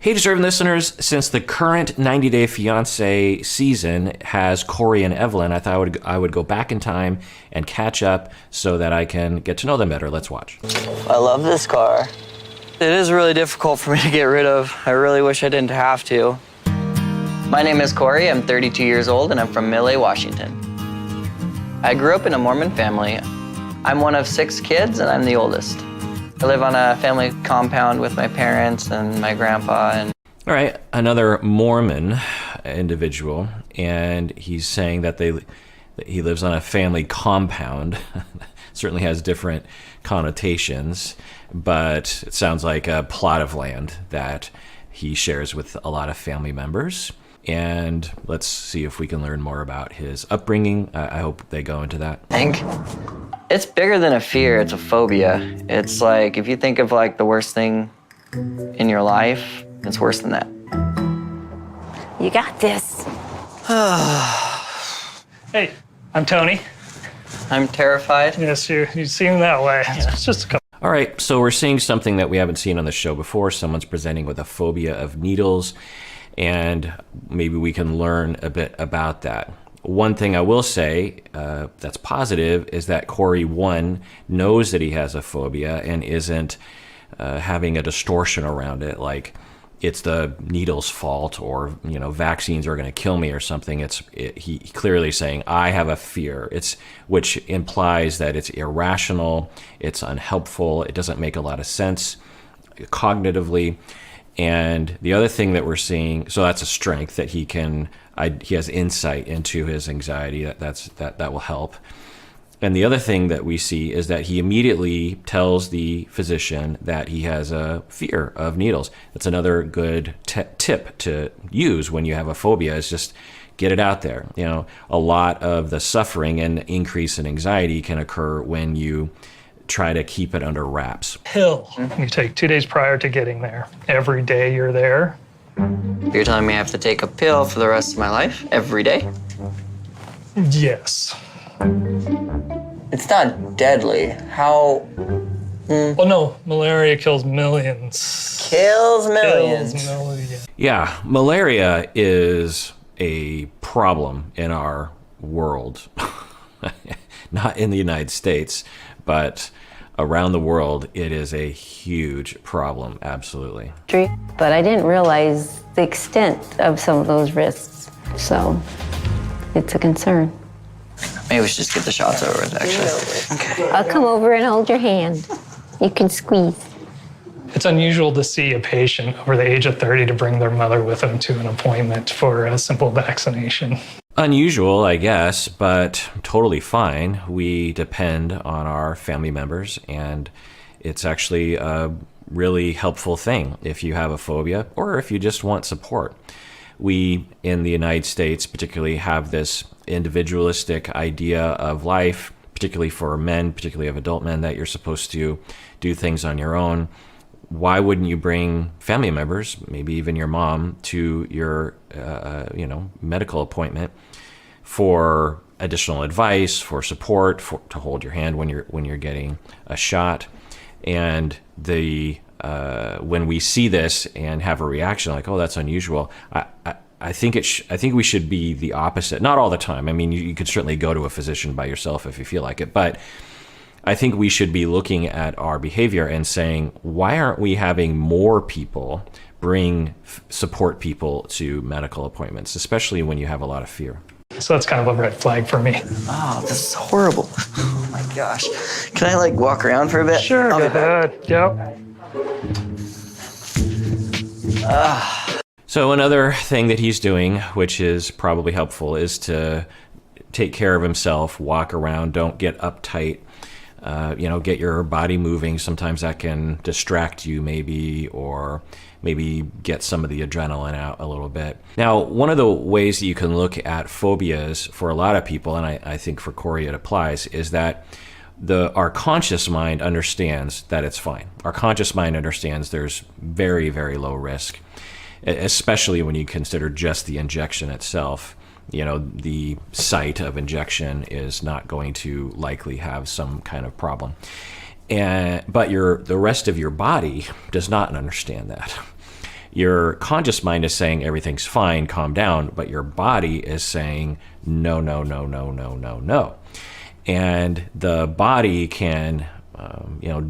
Hey, deserving listeners, since the current 90-Day Fiancé season has Corey and Evelin, I thought I would go back in time and catch up so that I can get to know them better. Let's watch. I love this car. It is really difficult for me to get rid of. I really wish I didn't have to. My name is Corey. I'm 32 years old, and I'm from Millet, Washington. I grew up in a Mormon family. I'm one of 6 kids, and I'm the oldest. I live on a family compound with my parents and my grandpa. All right, another Mormon individual, and he's saying that he lives on a family compound. Certainly has different connotations, but it sounds like a plot of land that he shares with a lot of family members. And let's see if we can learn more about his upbringing. I hope they go into that. I think it's bigger than a fear, it's a phobia. It's like, if you think of like the worst thing in your life, it's worse than that. You got this. Hey, I'm Tony. I'm terrified. Yes, you seem that way. It's just a couple. All right, so we're seeing something that we haven't seen on the show before. Someone's presenting with a phobia of needles, and maybe we can learn a bit about that. One thing I will say that's positive is that Corey, one, knows that he has a phobia and isn't having a distortion around it, like it's the needle's fault or, vaccines are going to kill me or something. He clearly saying, I have a fear, which implies that it's irrational, it's unhelpful, it doesn't make a lot of sense cognitively. And the other thing that we're seeing, so that's a strength that he has insight into his anxiety. That will help. And the other thing that we see is that he immediately tells the physician that he has a fear of needles. That's another good tip to use when you have a phobia, is just get it out there. A lot of the suffering and increase in anxiety can occur when you try to keep it under wraps. Pill you take 2 days prior to getting there. Every day you're there. You're telling me I have to take a pill for the rest of my life, every day? Yes. It's not deadly. How? Well, no, malaria kills millions. Kills millions. Kills millions. Yeah, malaria is a problem in our world. Not in the United States, but around the world, it is a huge problem, absolutely. But I didn't realize the extent of some of those risks, so it's a concern. Maybe we should just get the shots over with, actually. Okay. I'll come over and hold your hand. You can squeeze. It's unusual to see a patient over the age of 30 to bring their mother with them to an appointment for a simple vaccination. Unusual, I guess, but totally fine. We depend on our family members, and it's actually a really helpful thing if you have a phobia or if you just want support. We, in the United States particularly, have this individualistic idea of life, particularly for men, particularly of adult men, that you're supposed to do things on your own. Why wouldn't you bring family members, maybe even your mom, to your medical appointment for additional advice, for support, to hold your hand when you're getting a shot? And when we see this and have a reaction like, "Oh, that's unusual," I think we should be the opposite. Not all the time. I mean, you could certainly go to a physician by yourself if you feel like it, but I think we should be looking at our behavior and saying, why aren't we having more people bring support people to medical appointments, especially when you have a lot of fear? So that's kind of a red flag for me. Oh, this is horrible. Oh my gosh. Can I walk around for a bit? Sure, go ahead. Yep. So another thing that he's doing, which is probably helpful, is to take care of himself, walk around, don't get uptight. Get your body moving. Sometimes that can distract you or maybe get some of the adrenaline out a little bit. Now, one of the ways that you can look at phobias for a lot of people, and I think for Corey it applies, is that our conscious mind understands that it's fine. Our conscious mind understands there's very, very low risk, especially when you consider just the injection itself. The site of injection is not going to likely have some kind of problem. But the rest of your body does not understand that. your conscious mind is saying everything's fine, calm down, but your body is saying no, no, no, no, no, no, no. And the body can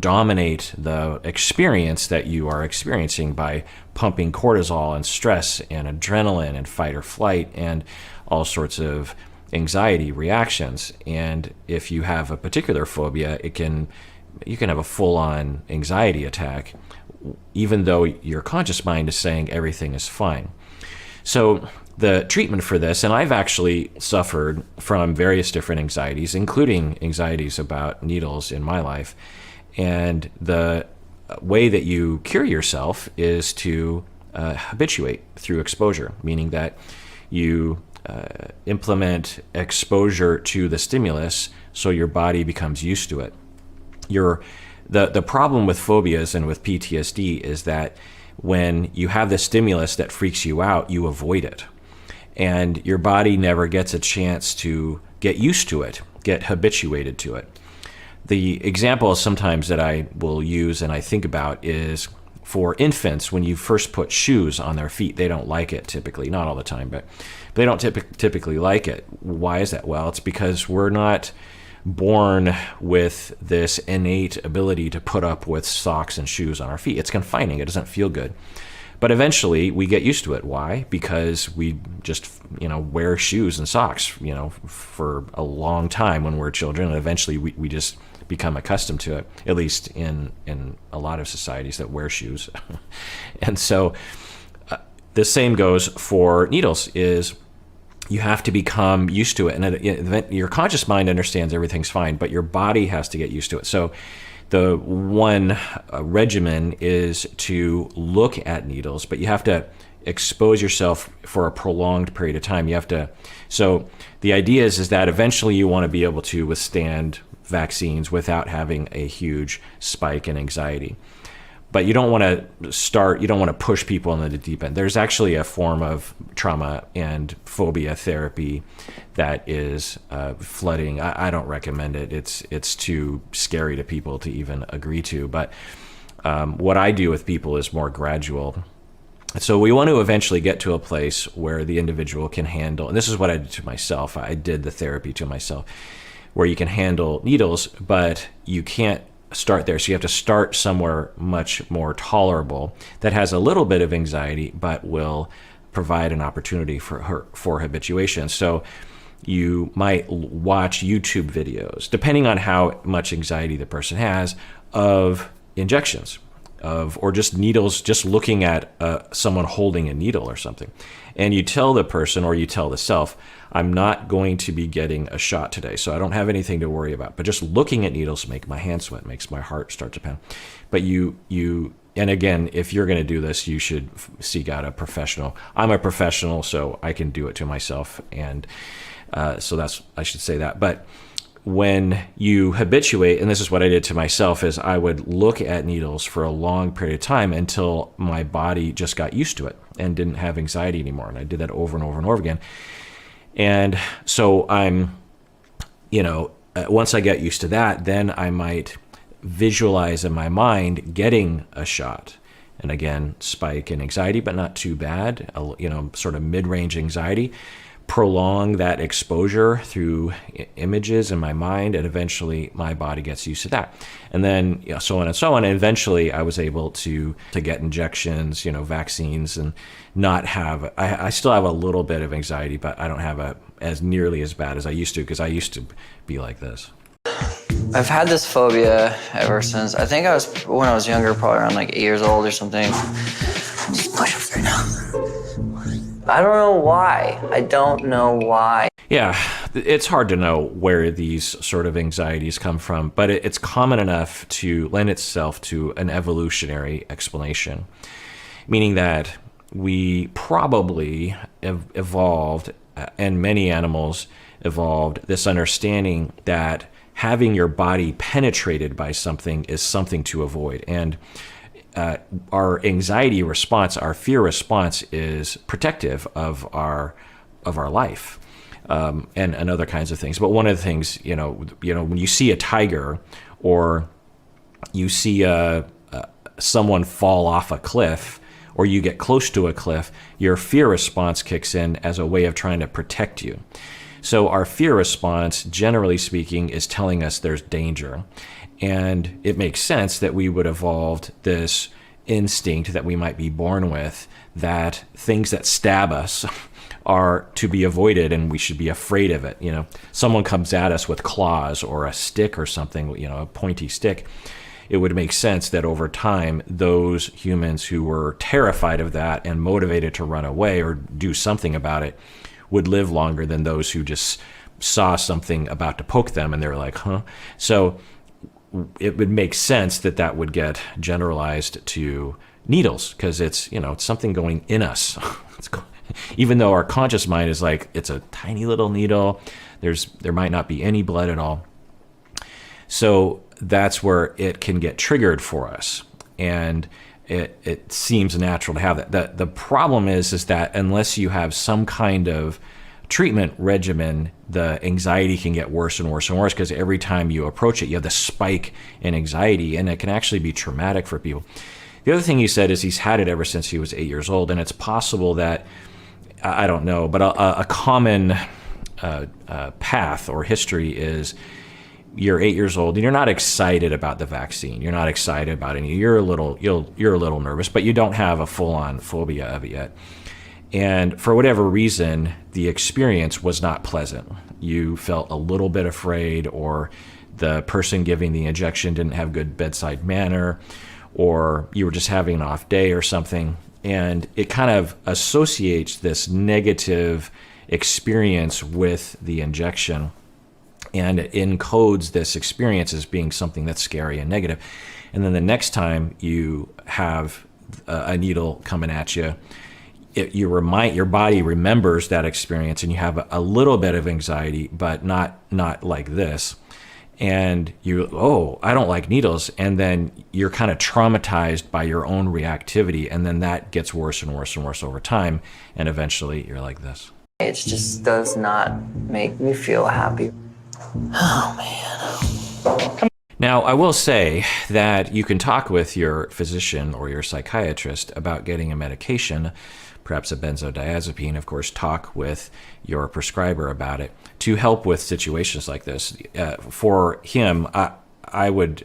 dominate the experience that you are experiencing by pumping cortisol and stress and adrenaline and fight or flight and all sorts of anxiety reactions. And if you have a particular phobia, you can have a full-on anxiety attack, even though your conscious mind is saying everything is fine. So the treatment for this, and I've actually suffered from various different anxieties, including anxieties about needles in my life. And the way that you cure yourself is to habituate through exposure, meaning that you implement exposure to the stimulus so your body becomes used to it. The problem with phobias and with PTSD is that when you have the stimulus that freaks you out, you avoid it. And your body never gets a chance to get used to it, get habituated to it. The example sometimes that I will use and I think about is for infants, when you first put shoes on their feet, they don't like it typically, not all the time, but they don't typically like it. Why is that? Well, it's because we're not born with this innate ability to put up with socks and shoes on our feet. It's confining. It doesn't feel good. But eventually we get used to it. Why? Because we just, wear shoes and socks, for a long time when we're children. And eventually we just become accustomed to it, at least in a lot of societies that wear shoes. And so the same goes for needles, is you have to become used to it. And your conscious mind understands everything's fine, but your body has to get used to it. So the one regimen is to look at needles, but you have to expose yourself for a prolonged period of time. So the idea is that eventually you want to be able to withstand vaccines without having a huge spike in anxiety. But you don't want to push people into the deep end. There's actually a form of trauma and phobia therapy that is flooding. I don't recommend it. It's too scary to people to even agree to. But what I do with people is more gradual. So we want to eventually get to a place where the individual can handle, and this is what I did to myself. I did the therapy to myself, where you can handle needles, but you can't start there. So you have to start somewhere much more tolerable that has a little bit of anxiety, but will provide an opportunity for habituation. So you might watch YouTube videos, depending on how much anxiety the person has, of injections, or just needles, just looking at someone holding a needle or something. And you tell the person, or you tell the self, I'm not going to be getting a shot today, so I don't have anything to worry about. But just looking at needles makes my hands sweat, makes my heart start to pound. But and again, if you're going to do this, you should seek out a professional. I'm a professional, so I can do it to myself. And so I should say that. But when you habituate, and this is what I did to myself, is I would look at needles for a long period of time until my body just got used to it and didn't have anxiety anymore. And I did that over and over and over again. And so I'm, once I get used to that, then I might visualize in my mind getting a shot. And again, spike in anxiety, but not too bad, sort of mid-range anxiety. Prolong that exposure through images in my mind, and eventually my body gets used to that. And then so on and so on. And eventually I was able to get injections, vaccines, and not have, I still have a little bit of anxiety, but I don't have as nearly as bad as I used to, because I used to be like this. I've had this phobia ever since, I think when I was younger, probably around like 8 years old or something. Just push ups right now. I don't know why. I don't know why. Yeah, it's hard to know where these sort of anxieties come from, but it's common enough to lend itself to an evolutionary explanation, meaning that we probably evolved, and many animals evolved, this understanding that having your body penetrated by something is something to avoid. And our anxiety response, our fear response, is protective of our life, and other kinds of things. But one of the things, when you see a tiger, or you see someone fall off a cliff, or you get close to a cliff, your fear response kicks in as a way of trying to protect you. So our fear response, generally speaking, is telling us there's danger. And it makes sense that we would evolved this instinct that we might be born with, that things that stab us are to be avoided and we should be afraid of it. You know, someone comes at us with claws or a stick or something, you know, a pointy stick. It would make sense that over time, those humans who were terrified of that and motivated to run away or do something about it would live longer than those who just saw something about to poke them and they're like, huh? So it would make sense that that would get generalized to needles, because it's, you know, it's something going in us. Even though our conscious mind is like, it's a tiny little needle, there might not be any blood at all. So that's where it can get triggered for us, and it seems natural to have that. The problem is that unless you have some kind of treatment regimen, the anxiety can get worse and worse and worse, because every time you approach it, you have this spike in anxiety, and it can actually be traumatic for people. The other thing he said is he's had it ever since he was 8 years old, and it's possible that, I don't know, but a common path or history is you're 8 years old and you're not excited about the vaccine. You're not excited about any. You're a little nervous, but you don't have a full-on phobia of it yet. And for whatever reason, the experience was not pleasant. You felt a little bit afraid, or the person giving the injection didn't have good bedside manner, or you were just having an off day or something. And it kind of associates this negative experience with the injection, and it encodes this experience as being something that's scary and negative. And then the next time you have a needle coming at you, your body remembers that experience, and you have a little bit of anxiety, but not like this. And I don't like needles. And then you're kind of traumatized by your own reactivity. And then that gets worse and worse and worse over time. And eventually you're like this. It just does not make me feel happy. Oh, man. Now, I will say that you can talk with your physician or your psychiatrist about getting a medication, perhaps a benzodiazepine. Of course, talk with your prescriber about it to help with situations like this. For him, I would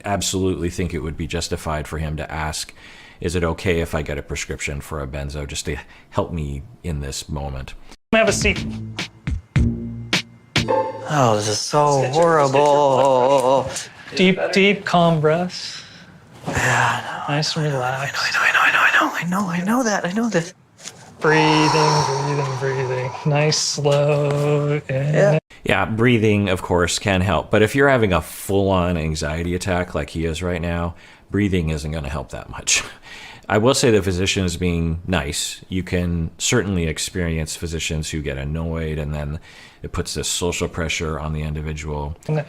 absolutely think it would be justified for him to ask, is it okay if I get a prescription for a benzo just to help me in this moment? Have a seat. Oh, this is so horrible. Deep, calm breaths. Yeah, Nice and relaxed. I know that. Breathing. Nice, slow. Yeah, breathing, of course, can help. But if you're having a full-on anxiety attack like he is right now, breathing isn't going to help that much. I will say the physician is being nice. You can certainly experience physicians who get annoyed, and then it puts this social pressure on the individual. In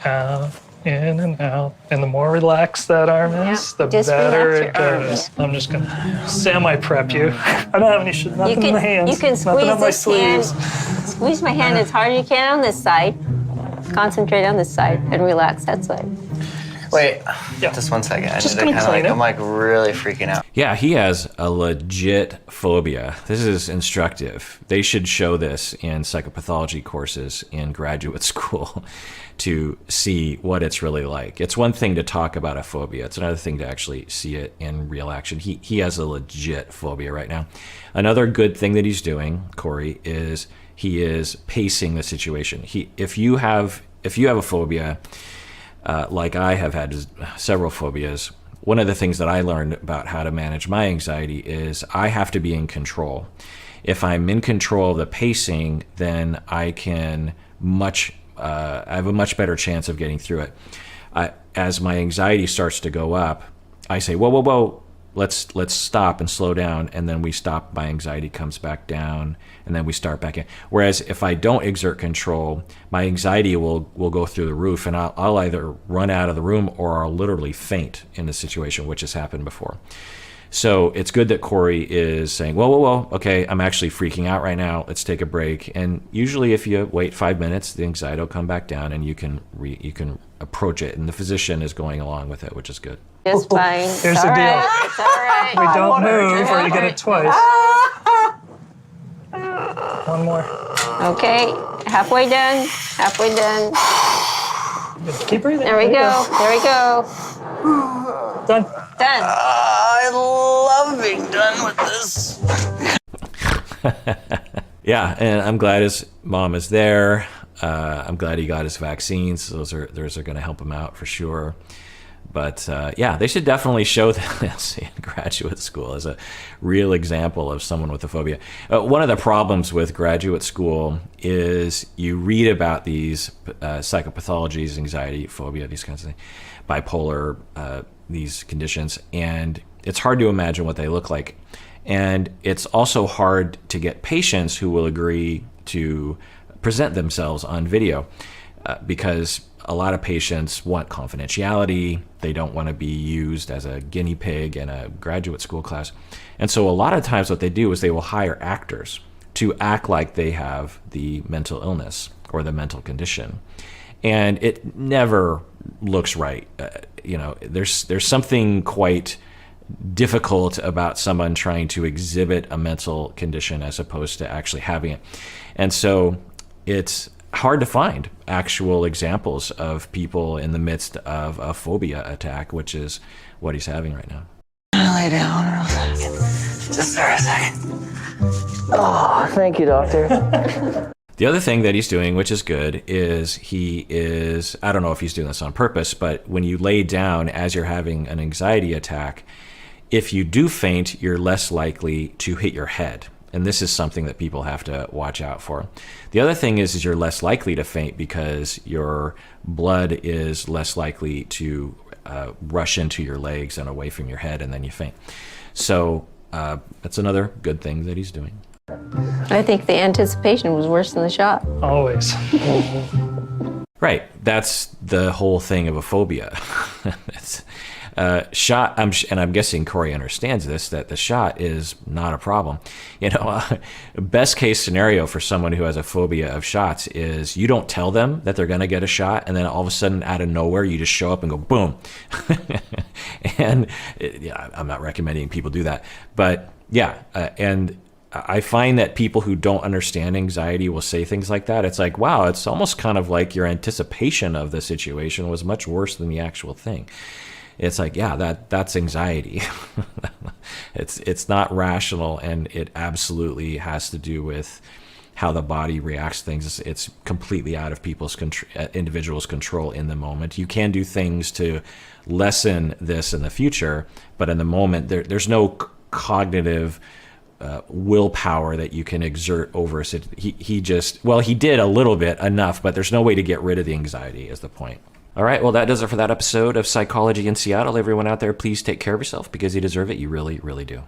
and out. And the more relaxed that arm is, the just better relax it your arm, goes. I'm just going to semi-prep you. I don't have nothing in my hands. You can nothing squeeze up my this hand. sleeves. Squeeze my hand as hard as you can on this side. Concentrate on this side and relax that side. Wait, Yeah. just one second. Just gonna clean it. I'm like really freaking out. Yeah, he has a legit phobia. This is instructive. They should show this in psychopathology courses in graduate school to see what it's really like. It's one thing to talk about a phobia. It's another thing to actually see it in real action. He has a legit phobia right now. Another good thing that he's doing, Corey, is he is pacing the situation. If you have a phobia, like I have had several phobias, one of the things that I learned about how to manage my anxiety is I have to be in control. If I'm in control of the pacing, then I have a much better chance of getting through it. As my anxiety starts to go up, I say, whoa, let's stop and slow down, and then we stop, my anxiety comes back down, and then we start back in. Whereas if I don't exert control, my anxiety will go through the roof, and I'll either run out of the room or I'll literally faint in the situation, which has happened before. So it's good that Corey is saying, whoa, okay, I'm actually freaking out right now. Let's take a break. And usually if you wait 5 minutes, the anxiety will come back down, and you can approach it, and the physician is going along with it, which is good. It's fine. Here's It's the all deal. right. It's all right. We don't move or you get it twice. One more. Okay, halfway done. Halfway done. Keep breathing. There we go. There we go. Done. Done. I love being done with this. Yeah, and I'm glad his mom is there. I'm glad he got his vaccines. Those are going to help him out for sure. But yeah, they should definitely show this in graduate school as a real example of someone with a phobia. One of the problems with graduate school is you read about these psychopathologies, anxiety, phobia, these kinds of things, bipolar, these conditions, and it's hard to imagine what they look like. And it's also hard to get patients who will agree to present themselves on video because a lot of patients want confidentiality. They don't want to be used as a guinea pig in a graduate school class. And so a lot of times what they do is they will hire actors to act like they have the mental illness or the mental condition. And it never looks right. There's something quite difficult about someone trying to exhibit a mental condition as opposed to actually having it. And so it's hard to find actual examples of people in the midst of a phobia attack, which is what he's having right now. Lay down real second. Just for a second. Oh, thank you, doctor. The other thing that he's doing, which is good, is I don't know if he's doing this on purpose, but when you lay down as you're having an anxiety attack, if you do faint, you're less likely to hit your head. And this is something that people have to watch out for. The other thing is you're less likely to faint because your blood is less likely to rush into your legs and away from your head, and then you faint. So that's another good thing that he's doing. I think the anticipation was worse than the shot. Always. Right. That's the whole thing of a phobia. It's, shot, and I'm guessing Corey understands this, that the shot is not a problem. Best case scenario for someone who has a phobia of shots is you don't tell them that they're going to get a shot, and then all of a sudden, out of nowhere, you just show up and go, boom. And I'm not recommending people do that. But yeah, and I find that people who don't understand anxiety will say things like that. It's like, wow, it's almost kind of like your anticipation of the situation was much worse than the actual thing. It's like, yeah, that's anxiety. It's not rational, and it absolutely has to do with how the body reacts to things. It's completely out of individuals' control in the moment. You can do things to lessen this in the future, but in the moment, there's no cognitive willpower that you can exert over it. He did a little bit, enough, but there's no way to get rid of the anxiety is the point. All right, well, that does it for that episode of Psychology in Seattle. Everyone out there, please take care of yourself because you deserve it. You really, really do.